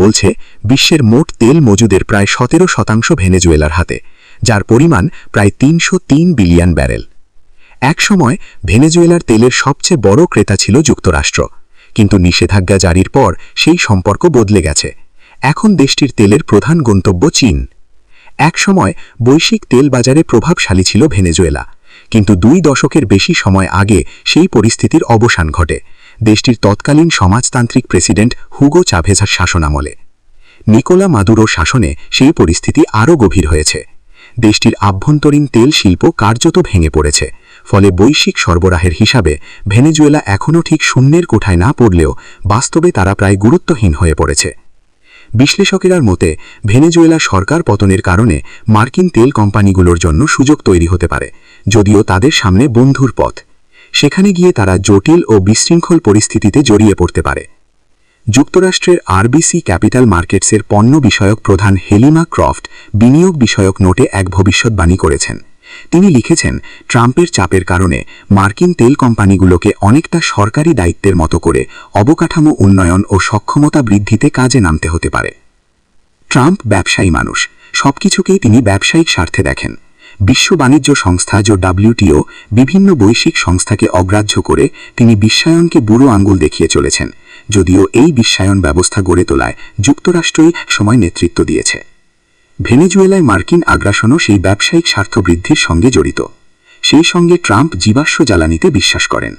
বলছে বিশ্বের মোট তেল মজুদের প্রায় 17% ভেনেজুয়েলার হাতে, যার পরিমাণ প্রায় 303 বিলিয়ন ব্যারেল। একসময় ভেনেজুয়েলার তেলের সবচেয়ে বড় ক্রেতা ছিল যুক্তরাষ্ট্র, কিন্তু নিষেধাজ্ঞা জারির পর সেই সম্পর্ক বদলে গেছে। এখন দেশটির তেলের প্রধান গন্তব্য চীন। একসময় বৈশ্বিক তেল বাজারে প্রভাবশালী ছিল ভেনেজুয়েলা, কিন্তু 2 দশকের বেশি সময় আগে সেই পরিস্থিতির অবসান ঘটে দেশটির তৎকালীন সমাজতান্ত্রিক প্রেসিডেন্ট হুগো চাভেজের শাসনামলে। নিকোলা মাদুরোর শাসনে সেই পরিস্থিতি আরও গভীর হয়েছে। দেশটির আভ্যন্তরীণ তেল শিল্প কার্যত ভেঙে পড়েছে, ফলে বৈশ্বিক সরবরাহের হিসাবে ভেনেজুয়েলা এখনও ঠিক শূন্যের কোঠায় না পড়লেও বাস্তবে তারা প্রায় গুরুত্বহীন হয়ে পড়েছে। বিশ্লেষকেরার মতে ভেনেজুয়েলা সরকার পতনের কারণে মার্কিন তেল কোম্পানিগুলোর জন্য সুযোগ তৈরি হতে পারে, যদিও তাদের সামনে বন্ধুর পথ। সেখানে গিয়ে তারা জটিল ও বিশৃঙ্খল পরিস্থিতিতে জড়িয়ে পড়তে পারে। যুক্তরাষ্ট্রের আরবিসি ক্যাপিটাল মার্কেটসের পণ্য বিষয়ক প্রধান হেলিমা ক্রফট বিনিয়োগ বিষয়ক নোটে এক ভবিষ্যৎবাণী করেছেন। তিনি লিখেছেন, ট্রাম্পের চাপের কারণে মার্কিন তেল কোম্পানিগুলোকে অনেকটা সরকারি দায়িত্বের মতো করে অবকাঠামো উন্নয়ন ও সক্ষমতা বৃদ্ধিতে কাজে নামতে হতে পারে। ট্রাম্প ব্যবসায়ী মানুষ, সবকিছুকেই তিনি ব্যবসায়িক স্বার্থে দেখেন। বিশ্ব বাণিজ্য সংস্থা WTO বিভিন্ন বৈশ্বিক সংস্থাকে অগ্রাহ্য করে তিনি বিশ্বায়নকে বুড়ো আঙ্গুল দেখিয়ে চলেছেন, যদিও এই বিশ্বায়ন ব্যবস্থা গড়ে তোলায় যুক্তরাষ্ট্রই সময় নেতৃত্ব দিয়েছে। ভেনেজুয়েলায় মার্কিন আগ্রাসনও সেই ব্যবসায়িক স্বার্থ বৃদ্ধির সঙ্গে জড়িত। সেই সঙ্গে ট্রাম্প জীবাশ্ম জ্বালানিতে বিশ্বাস করেন।